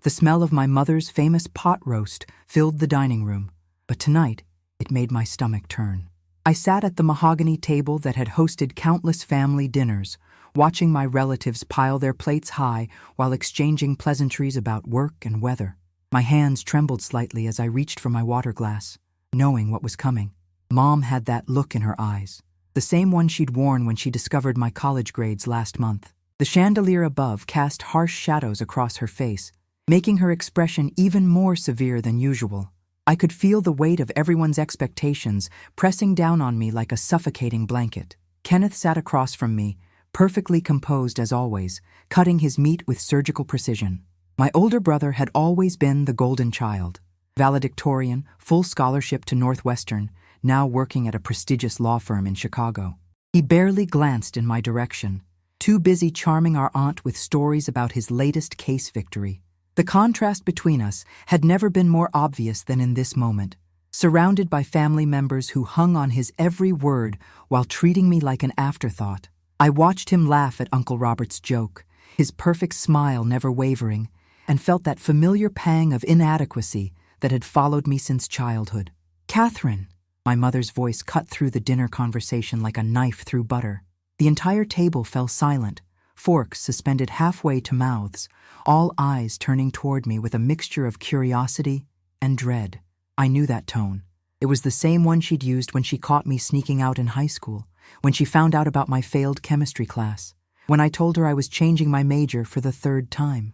The smell of my mother's famous pot roast filled the dining room, but tonight it made my stomach turn. I sat at the mahogany table that had hosted countless family dinners, watching my relatives pile their plates high while exchanging pleasantries about work and weather. My hands trembled slightly as I reached for my water glass, knowing what was coming. Mom had that look in her eyes, the same one she'd worn when she discovered my college grades last month. The chandelier above cast harsh shadows across her face, making her expression even more severe than usual. I could feel the weight of everyone's expectations pressing down on me like a suffocating blanket. Kenneth sat across from me, perfectly composed as always, cutting his meat with surgical precision. My older brother had always been the golden child. Valedictorian, full scholarship to Northwestern, now working at a prestigious law firm in Chicago. He barely glanced in my direction, too busy charming our aunt with stories about his latest case victory. The contrast between us had never been more obvious than in this moment. Surrounded by family members who hung on his every word while treating me like an afterthought, I watched him laugh at Uncle Robert's joke, his perfect smile never wavering, and felt that familiar pang of inadequacy that had followed me since childhood. "Catherine," my mother's voice cut through the dinner conversation like a knife through butter. The entire table fell silent, forks suspended halfway to mouths, all eyes turning toward me with a mixture of curiosity and dread. I knew that tone. It was the same one she'd used when she caught me sneaking out in high school, when she found out about my failed chemistry class, when I told her I was changing my major for the third time.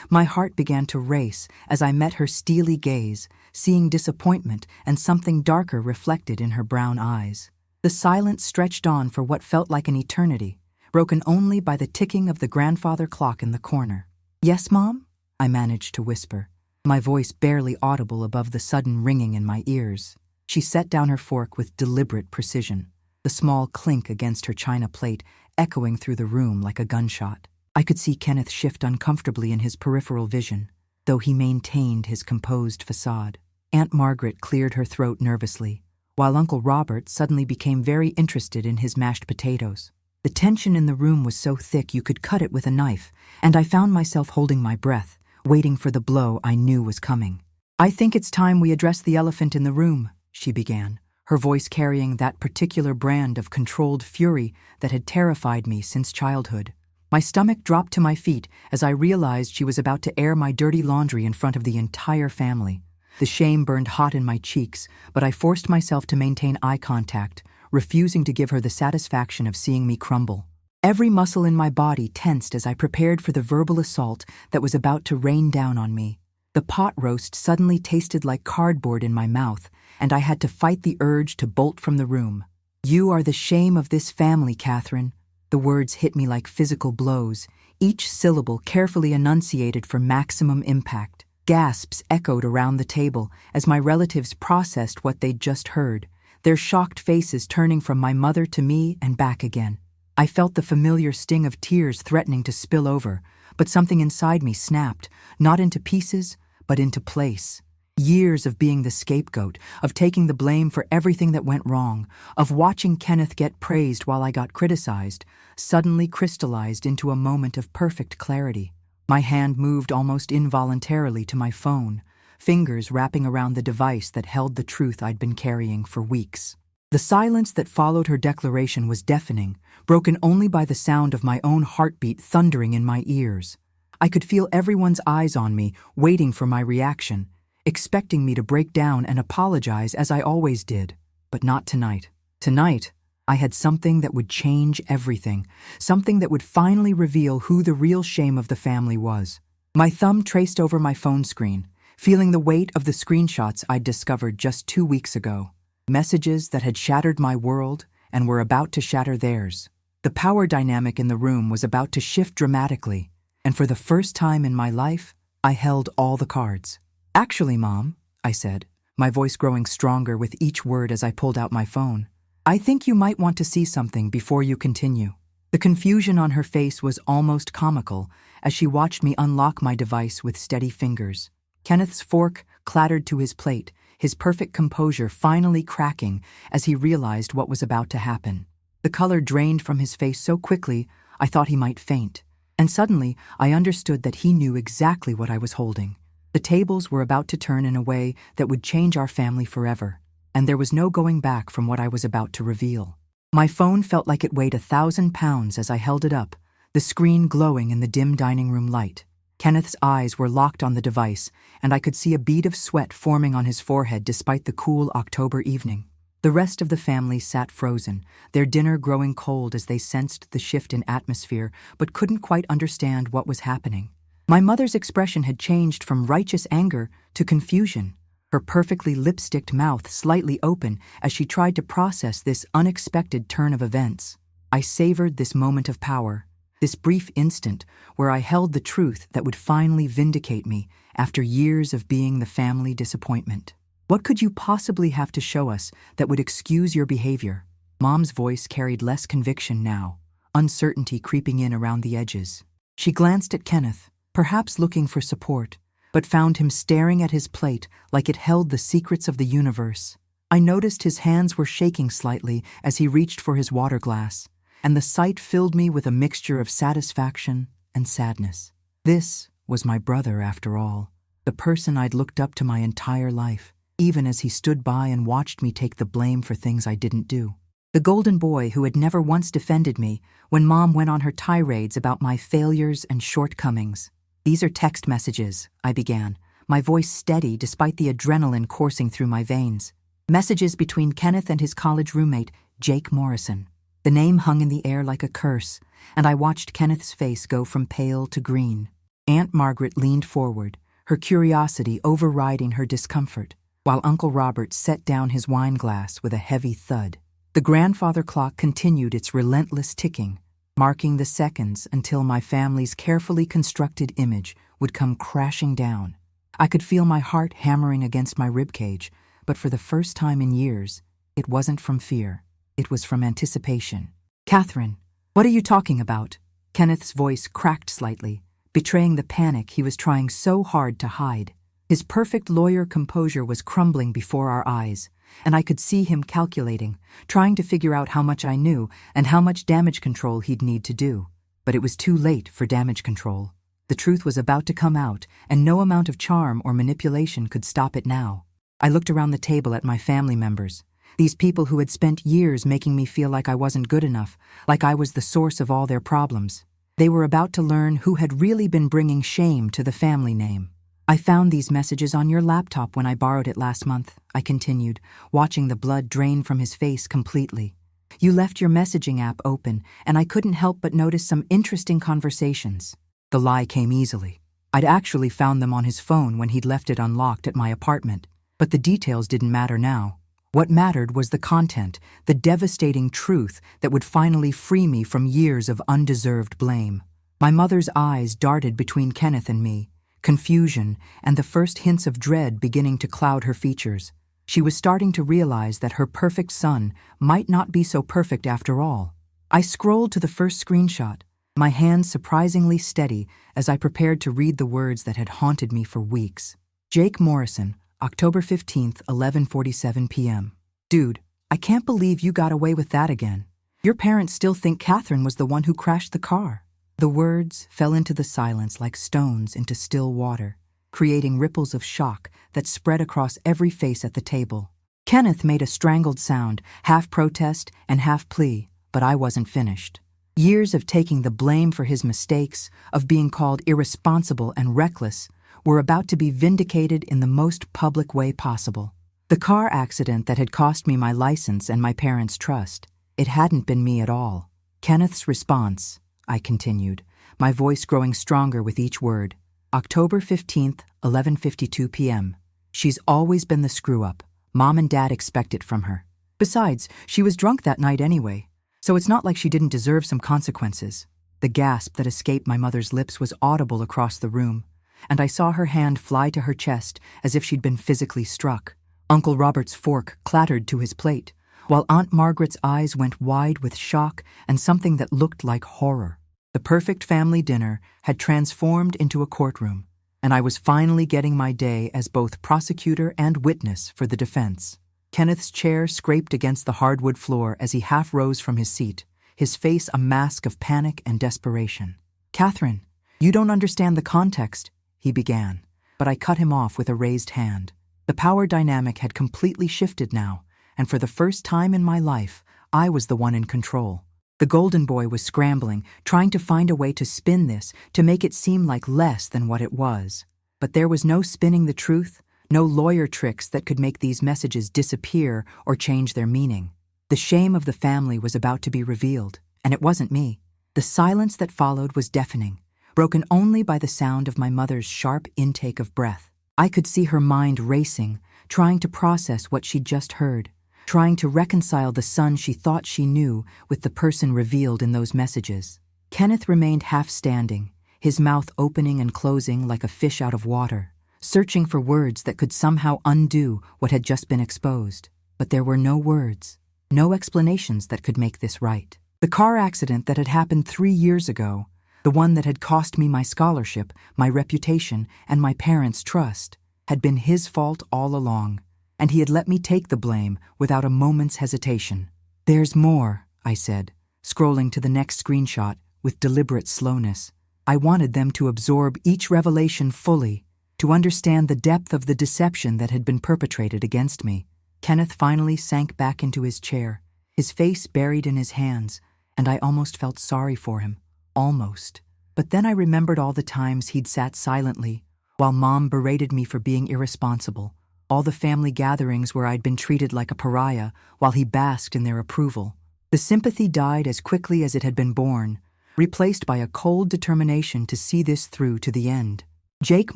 My heart began to race as I met her steely gaze, seeing disappointment and something darker reflected in her brown eyes. The silence stretched on for what felt like an eternity, broken only by the ticking of the grandfather clock in the corner. "Yes, Mom?" I managed to whisper, my voice barely audible above the sudden ringing in my ears. She set down her fork with deliberate precision, the small clink against her china plate echoing through the room like a gunshot. I could see Kenneth shift uncomfortably in his peripheral vision, though he maintained his composed facade. Aunt Margaret cleared her throat nervously, while Uncle Robert suddenly became very interested in his mashed potatoes. The tension in the room was so thick you could cut it with a knife, and I found myself holding my breath, waiting for the blow I knew was coming. "I think it's time we address the elephant in the room," she began, her voice carrying that particular brand of controlled fury that had terrified me since childhood. My stomach dropped to my feet as I realized she was about to air my dirty laundry in front of the entire family. The shame burned hot in my cheeks, but I forced myself to maintain eye contact, refusing to give her the satisfaction of seeing me crumble. Every muscle in my body tensed as I prepared for the verbal assault that was about to rain down on me. The pot roast suddenly tasted like cardboard in my mouth, and I had to fight the urge to bolt from the room. "You are the shame of this family, Catherine." The words hit me like physical blows, each syllable carefully enunciated for maximum impact. Gasps echoed around the table as my relatives processed what they'd just heard, their shocked faces turning from my mother to me and back again. I felt the familiar sting of tears threatening to spill over, but something inside me snapped, not into pieces, but into place. Years of being the scapegoat, of taking the blame for everything that went wrong, of watching Kenneth get praised while I got criticized, suddenly crystallized into a moment of perfect clarity. My hand moved almost involuntarily to my phone, fingers wrapping around the device that held the truth I'd been carrying for weeks. The silence that followed her declaration was deafening, broken only by the sound of my own heartbeat thundering in my ears. I could feel everyone's eyes on me, waiting for my reaction, expecting me to break down and apologize as I always did. But not tonight. Tonight, I had something that would change everything, something that would finally reveal who the real shame of the family was. My thumb traced over my phone screen, feeling the weight of the screenshots I'd discovered just 2 weeks ago. Messages that had shattered my world and were about to shatter theirs. The power dynamic in the room was about to shift dramatically, and for the first time in my life, I held all the cards. "Actually, Mom," I said, my voice growing stronger with each word as I pulled out my phone, "I think you might want to see something before you continue." The confusion on her face was almost comical as she watched me unlock my device with steady fingers. Kenneth's fork clattered to his plate, his perfect composure finally cracking as he realized what was about to happen. The color drained from his face so quickly I thought he might faint. And suddenly, I understood that he knew exactly what I was holding. The tables were about to turn in a way that would change our family forever, and there was no going back from what I was about to reveal. My phone felt like it weighed 1,000 pounds as I held it up, the screen glowing in the dim dining room light. Kenneth's eyes were locked on the device, and I could see a bead of sweat forming on his forehead despite the cool October evening. The rest of the family sat frozen, their dinner growing cold as they sensed the shift in atmosphere but couldn't quite understand what was happening. My mother's expression had changed from righteous anger to confusion, her perfectly lipsticked mouth slightly open as she tried to process this unexpected turn of events. I savored this moment of power, this brief instant where I held the truth that would finally vindicate me after years of being the family disappointment. What could you possibly have to show us that would excuse your behavior? Mom's voice carried less conviction now, uncertainty creeping in around the edges. She glanced at Kenneth, perhaps looking for support, but found him staring at his plate like it held the secrets of the universe. I noticed his hands were shaking slightly as he reached for his water glass, and the sight filled me with a mixture of satisfaction and sadness. This was my brother, after all, the person I'd looked up to my entire life, even as he stood by and watched me take the blame for things I didn't do. The golden boy who had never once defended me when Mom went on her tirades about my failures and shortcomings. "These are text messages," I began, my voice steady despite the adrenaline coursing through my veins. Messages between Kenneth and his college roommate, Jake Morrison. The name hung in the air like a curse, and I watched Kenneth's face go from pale to green. Aunt Margaret leaned forward, her curiosity overriding her discomfort, while Uncle Robert set down his wine glass with a heavy thud. The grandfather clock continued its relentless ticking, marking the seconds until my family's carefully constructed image would come crashing down. I could feel my heart hammering against my ribcage, but for the first time in years, it wasn't from fear. It was from anticipation. "Catherine, what are you talking about?" Kenneth's voice cracked slightly, betraying the panic he was trying so hard to hide. His perfect lawyer composure was crumbling before our eyes, and I could see him calculating, trying to figure out how much I knew and how much damage control he'd need to do. But it was too late for damage control. The truth was about to come out, and no amount of charm or manipulation could stop it now. I looked around the table at my family members, these people who had spent years making me feel like I wasn't good enough, like I was the source of all their problems. They were about to learn who had really been bringing shame to the family name. "I found these messages on your laptop when I borrowed it last month," I continued, watching the blood drain from his face completely. "You left your messaging app open, and I couldn't help but notice some interesting conversations." The lie came easily. I'd actually found them on his phone when he'd left it unlocked at my apartment, but the details didn't matter now. What mattered was the content, the devastating truth that would finally free me from years of undeserved blame. My mother's eyes darted between Kenneth and me, confusion and the first hints of dread beginning to cloud her features. She was starting to realize that her perfect son might not be so perfect after all. I scrolled to the first screenshot, my hands surprisingly steady as I prepared to read the words that had haunted me for weeks. "Jake Morrison, October 15th, 11:47 p.m. Dude, I can't believe you got away with that again. Your parents still think Catherine was the one who crashed the car." The words fell into the silence like stones into still water, creating ripples of shock that spread across every face at the table. Kenneth made a strangled sound, half protest and half plea, but I wasn't finished. Years of taking the blame for his mistakes, of being called irresponsible and reckless, were about to be vindicated in the most public way possible. The car accident that had cost me my license and my parents' trust, it hadn't been me at all. Kenneth's response, I continued, my voice growing stronger with each word. "October 15th, 11:52 p.m. She's always been the screw-up. Mom and Dad expect it from her. Besides, she was drunk that night anyway, so it's not like she didn't deserve some consequences." The gasp that escaped my mother's lips was audible across the room, and I saw her hand fly to her chest as if she'd been physically struck. Uncle Robert's fork clattered to his plate, while Aunt Margaret's eyes went wide with shock and something that looked like horror. The perfect family dinner had transformed into a courtroom, and I was finally getting my day as both prosecutor and witness for the defense. Kenneth's chair scraped against the hardwood floor as he half rose from his seat, his face a mask of panic and desperation. "Catherine, you don't understand the context," he began, but I cut him off with a raised hand. The power dynamic had completely shifted now, and for the first time in my life, I was the one in control. The golden boy was scrambling, trying to find a way to spin this, to make it seem like less than what it was. But there was no spinning the truth, no lawyer tricks that could make these messages disappear or change their meaning. The shame of the family was about to be revealed, and it wasn't me. The silence that followed was deafening, broken only by the sound of my mother's sharp intake of breath. I could see her mind racing, trying to process what she'd just heard, trying to reconcile the son she thought she knew with the person revealed in those messages. Kenneth remained half-standing, his mouth opening and closing like a fish out of water, searching for words that could somehow undo what had just been exposed. But there were no words, no explanations that could make this right. The car accident that had happened 3 years ago, the one that had cost me my scholarship, my reputation, and my parents' trust, had been his fault all along, and he had let me take the blame without a moment's hesitation. "There's more," I said, scrolling to the next screenshot with deliberate slowness. I wanted them to absorb each revelation fully, to understand the depth of the deception that had been perpetrated against me. Kenneth finally sank back into his chair, his face buried in his hands, and I almost felt sorry for him. Almost. But then I remembered all the times he'd sat silently, while Mom berated me for being irresponsible, all the family gatherings where I'd been treated like a pariah while he basked in their approval. The sympathy died as quickly as it had been born, replaced by a cold determination to see this through to the end. Jake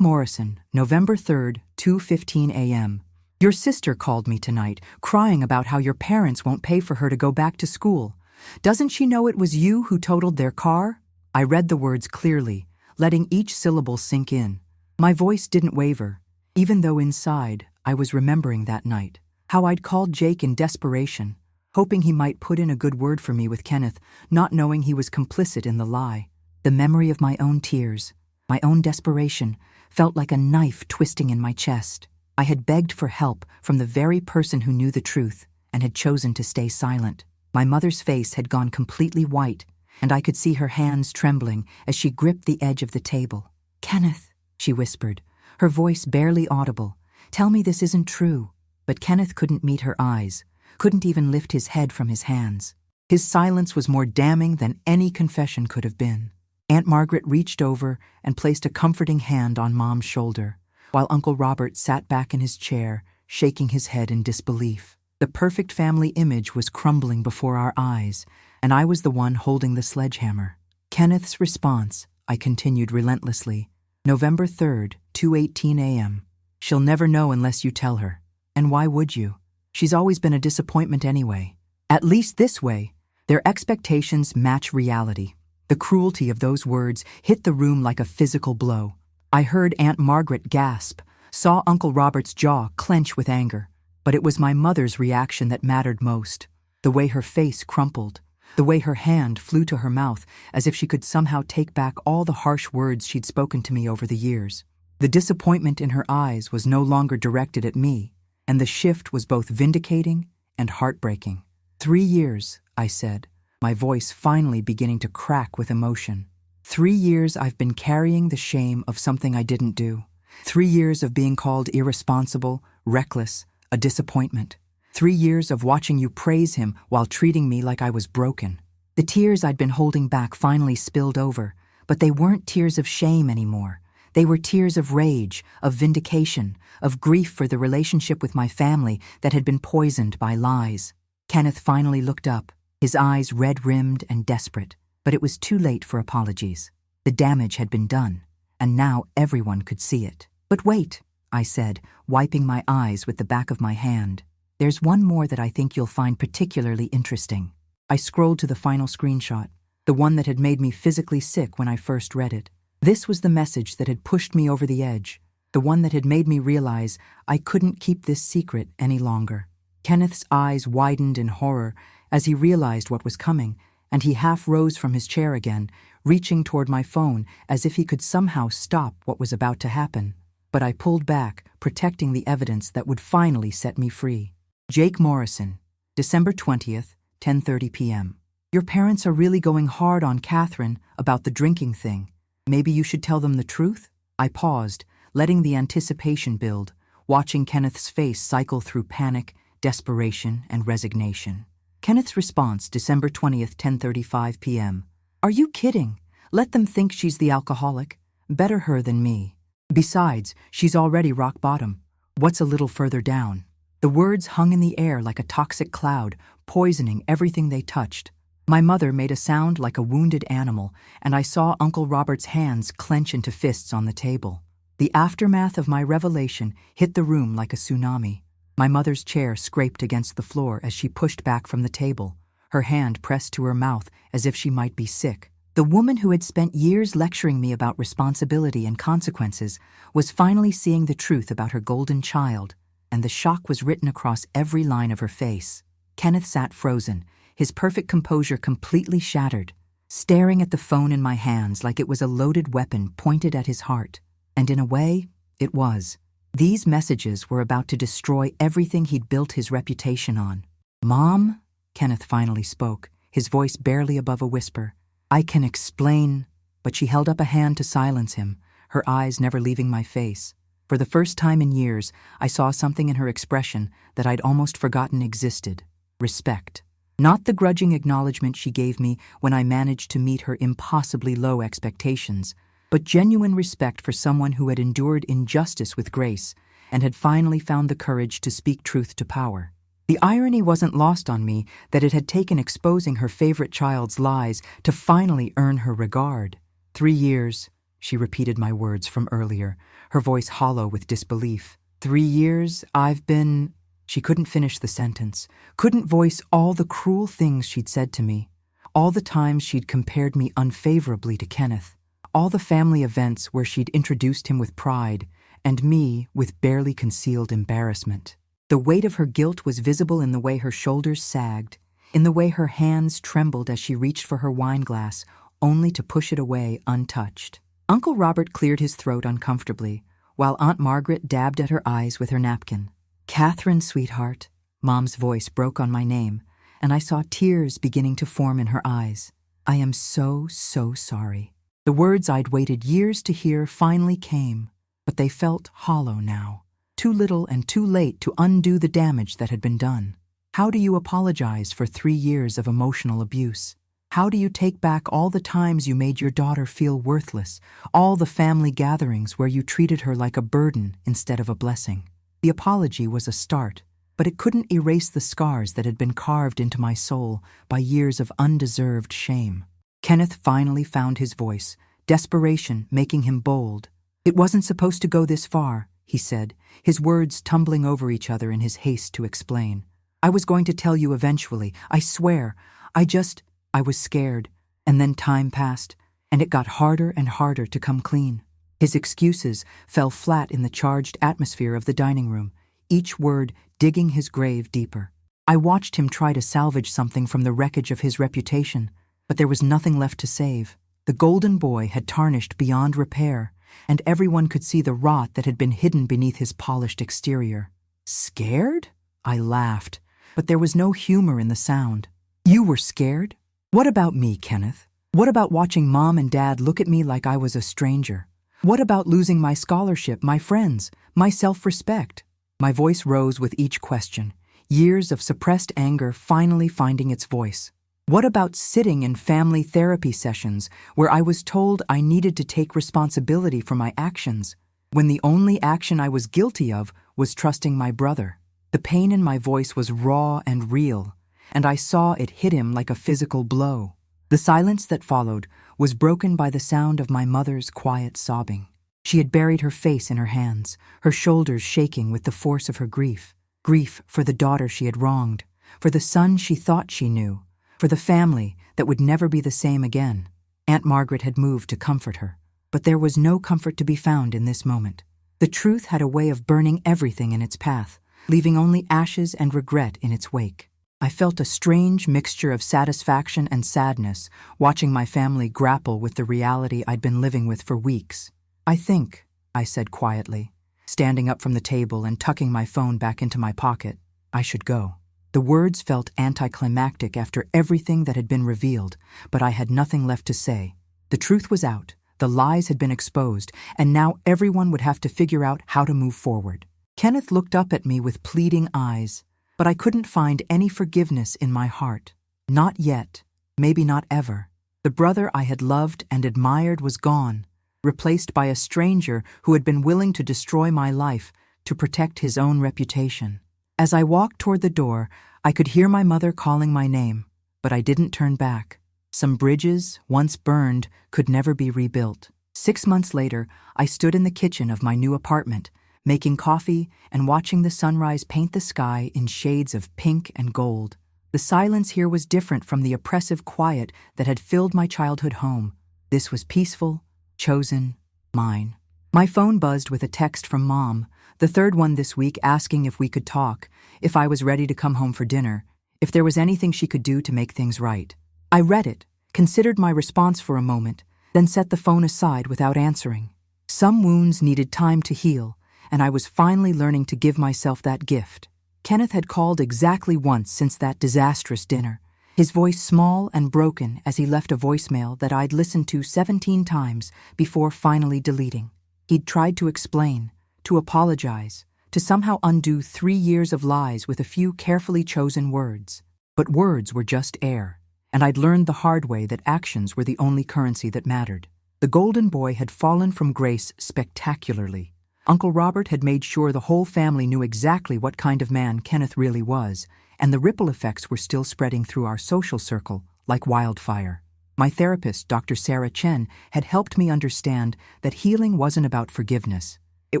Morrison, November 3rd, 2:15 a.m. "Your sister called me tonight, crying about how your parents won't pay for her to go back to school. Doesn't she know it was you who totaled their car?" I read the words clearly, letting each syllable sink in. My voice didn't waver, even though inside I was remembering that night, how I'd called Jake in desperation, hoping he might put in a good word for me with Kenneth, not knowing he was complicit in the lie. The memory of my own tears, my own desperation, felt like a knife twisting in my chest. I had begged for help from the very person who knew the truth and had chosen to stay silent. My mother's face had gone completely white, and I could see her hands trembling as she gripped the edge of the table. "Kenneth," she whispered, her voice barely audible, "tell me this isn't true." But Kenneth couldn't meet her eyes, couldn't even lift his head from his hands. His silence was more damning than any confession could have been. Aunt Margaret reached over and placed a comforting hand on Mom's shoulder, while Uncle Robert sat back in his chair, shaking his head in disbelief. The perfect family image was crumbling before our eyes, and I was the one holding the sledgehammer. Kenneth's response, I continued relentlessly, November 3rd, 2:18 a.m. "She'll never know unless you tell her. And why would you? She's always been a disappointment anyway. At least this way, their expectations match reality." The cruelty of those words hit the room like a physical blow. I heard Aunt Margaret gasp, saw Uncle Robert's jaw clench with anger. But it was my mother's reaction that mattered most. The way her face crumpled, the way her hand flew to her mouth as if she could somehow take back all the harsh words she'd spoken to me over the years. The disappointment in her eyes was no longer directed at me, and the shift was both vindicating and heartbreaking. 3 years, I said, my voice finally beginning to crack with emotion. 3 years I've been carrying the shame of something I didn't do. 3 years of being called irresponsible, reckless, a disappointment. 3 years of watching you praise him while treating me like I was broken. The tears I'd been holding back finally spilled over, but they weren't tears of shame anymore. They were tears of rage, of vindication, of grief for the relationship with my family that had been poisoned by lies. Kenneth finally looked up, his eyes red-rimmed and desperate, but it was too late for apologies. The damage had been done, and now everyone could see it. "But wait," I said, wiping my eyes with the back of my hand. "There's one more that I think you'll find particularly interesting." I scrolled to the final screenshot, the one that had made me physically sick when I first read it. This was the message that had pushed me over the edge, the one that had made me realize I couldn't keep this secret any longer. Kenneth's eyes widened in horror as he realized what was coming, and he half rose from his chair again, reaching toward my phone as if he could somehow stop what was about to happen. But I pulled back, protecting the evidence that would finally set me free. Jake Morrison, December 20th, 10:30 p.m. Your parents are really going hard on Catherine about the drinking thing. Maybe you should tell them the truth? I paused, letting the anticipation build, watching Kenneth's face cycle through panic, desperation, and resignation. Kenneth's response, December 20th, 10:35 p.m. Are you kidding? Let them think she's the alcoholic. Better her than me. Besides, she's already rock bottom. What's a little further down? The words hung in the air like a toxic cloud, poisoning everything they touched. My mother made a sound like a wounded animal, and I saw Uncle Robert's hands clench into fists on the table. The aftermath of my revelation hit the room like a tsunami. My mother's chair scraped against the floor as she pushed back from the table, her hand pressed to her mouth as if she might be sick. The woman who had spent years lecturing me about responsibility and consequences was finally seeing the truth about her golden child, and the shock was written across every line of her face. Kenneth sat frozen, his perfect composure completely shattered, staring at the phone in my hands like it was a loaded weapon pointed at his heart. And in a way, it was. These messages were about to destroy everything he'd built his reputation on. "Mom," Kenneth finally spoke, his voice barely above a whisper. "I can explain," but she held up a hand to silence him, her eyes never leaving my face. For the first time in years, I saw something in her expression that I'd almost forgotten existed. Respect. Not the grudging acknowledgement she gave me when I managed to meet her impossibly low expectations, but genuine respect for someone who had endured injustice with grace and had finally found the courage to speak truth to power. The irony wasn't lost on me that it had taken exposing her favorite child's lies to finally earn her regard. 3 years, she repeated my words from earlier, her voice hollow with disbelief. 3 years I've been... She couldn't finish the sentence, couldn't voice all the cruel things she'd said to me, all the times she'd compared me unfavorably to Kenneth, all the family events where she'd introduced him with pride, and me with barely concealed embarrassment. The weight of her guilt was visible in the way her shoulders sagged, in the way her hands trembled as she reached for her wineglass, only to push it away untouched. Uncle Robert cleared his throat uncomfortably, while Aunt Margaret dabbed at her eyes with her napkin. "Catherine, sweetheart," Mom's voice broke on my name, and I saw tears beginning to form in her eyes. "I am so sorry." The words I'd waited years to hear finally came, but they felt hollow now. Too little and too late to undo the damage that had been done. How do you apologize for 3 years of emotional abuse? How do you take back all the times you made your daughter feel worthless, all the family gatherings where you treated her like a burden instead of a blessing? The apology was a start, but it couldn't erase the scars that had been carved into my soul by years of undeserved shame. Kenneth finally found his voice, desperation making him bold. "It wasn't supposed to go this far," he said, his words tumbling over each other in his haste to explain. "I was going to tell you eventually, I swear. I was scared, and then time passed, and it got harder and harder to come clean." His excuses fell flat in the charged atmosphere of the dining room, each word digging his grave deeper. I watched him try to salvage something from the wreckage of his reputation, but there was nothing left to save. The golden boy had tarnished beyond repair, and everyone could see the rot that had been hidden beneath his polished exterior. "Scared?" I laughed, but there was no humor in the sound. "You were scared? What about me, Kenneth? What about watching Mom and Dad look at me like I was a stranger? What about losing my scholarship, my friends, my self-respect?" My voice rose with each question, years of suppressed anger finally finding its voice. What about sitting in family therapy sessions where I was told I needed to take responsibility for my actions, when the only action I was guilty of was trusting my brother? The pain in my voice was raw and real, and I saw it hit him like a physical blow. The silence that followed was broken by the sound of my mother's quiet sobbing. She had buried her face in her hands, her shoulders shaking with the force of her grief. Grief for the daughter she had wronged, for the son she thought she knew, for the family that would never be the same again. Aunt Margaret had moved to comfort her, but there was no comfort to be found in this moment. The truth had a way of burning everything in its path, leaving only ashes and regret in its wake. I felt a strange mixture of satisfaction and sadness watching my family grapple with the reality I'd been living with for weeks. "I think," I said quietly, standing up from the table and tucking my phone back into my pocket, "I should go." The words felt anticlimactic after everything that had been revealed, but I had nothing left to say. The truth was out, the lies had been exposed, and now everyone would have to figure out how to move forward. Kenneth looked up at me with pleading eyes, but I couldn't find any forgiveness in my heart. Not yet, maybe not ever. The brother I had loved and admired was gone, replaced by a stranger who had been willing to destroy my life to protect his own reputation. As I walked toward the door, I could hear my mother calling my name, but I didn't turn back. Some bridges, once burned, could never be rebuilt. 6 months later, I stood in the kitchen of my new apartment, making coffee and watching the sunrise paint the sky in shades of pink and gold. The silence here was different from the oppressive quiet that had filled my childhood home. This was peaceful, chosen, mine. My phone buzzed with a text from Mom, the third one this week, asking if we could talk, if I was ready to come home for dinner, if there was anything she could do to make things right. I read it, considered my response for a moment, then set the phone aside without answering. Some wounds needed time to heal, and I was finally learning to give myself that gift. Kenneth had called exactly once since that disastrous dinner, his voice small and broken as he left a voicemail that I'd listened to 17 times before finally deleting. He'd tried to explain, to apologize, to somehow undo 3 years of lies with a few carefully chosen words. But words were just air, and I'd learned the hard way that actions were the only currency that mattered. The golden boy had fallen from grace spectacularly. Uncle Robert had made sure the whole family knew exactly what kind of man Kenneth really was, and the ripple effects were still spreading through our social circle like wildfire. My therapist, Dr. Sarah Chen, had helped me understand that healing wasn't about forgiveness. It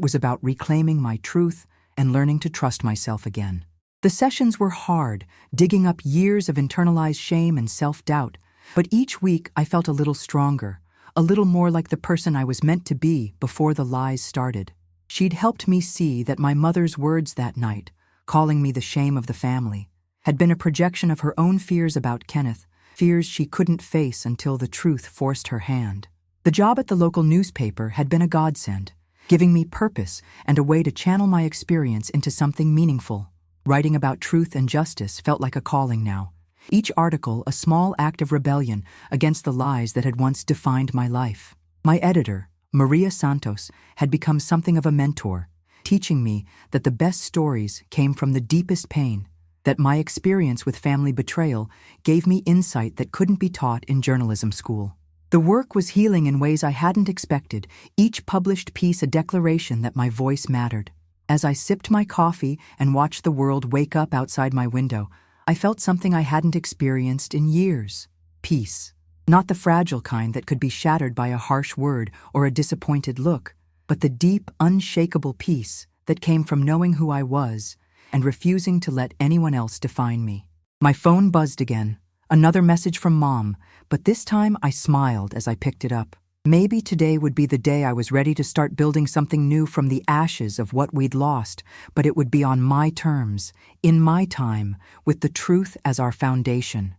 was about reclaiming my truth and learning to trust myself again. The sessions were hard, digging up years of internalized shame and self-doubt, but each week I felt a little stronger, a little more like the person I was meant to be before the lies started. She'd helped me see that my mother's words that night, calling me the shame of the family, had been a projection of her own fears about Kenneth, fears she couldn't face until the truth forced her hand. The job at the local newspaper had been a godsend, giving me purpose and a way to channel my experience into something meaningful. Writing about truth and justice felt like a calling now. Each article a small act of rebellion against the lies that had once defined my life. My editor, Maria Santos, had become something of a mentor, teaching me that the best stories came from the deepest pain, that my experience with family betrayal gave me insight that couldn't be taught in journalism school. The work was healing in ways I hadn't expected, each published piece a declaration that my voice mattered. As I sipped my coffee and watched the world wake up outside my window, I felt something I hadn't experienced in years. Peace. Not the fragile kind that could be shattered by a harsh word or a disappointed look, but the deep, unshakable peace that came from knowing who I was and refusing to let anyone else define me. My phone buzzed again. Another message from Mom, but this time I smiled as I picked it up. Maybe today would be the day I was ready to start building something new from the ashes of what we'd lost, but it would be on my terms, in my time, with the truth as our foundation.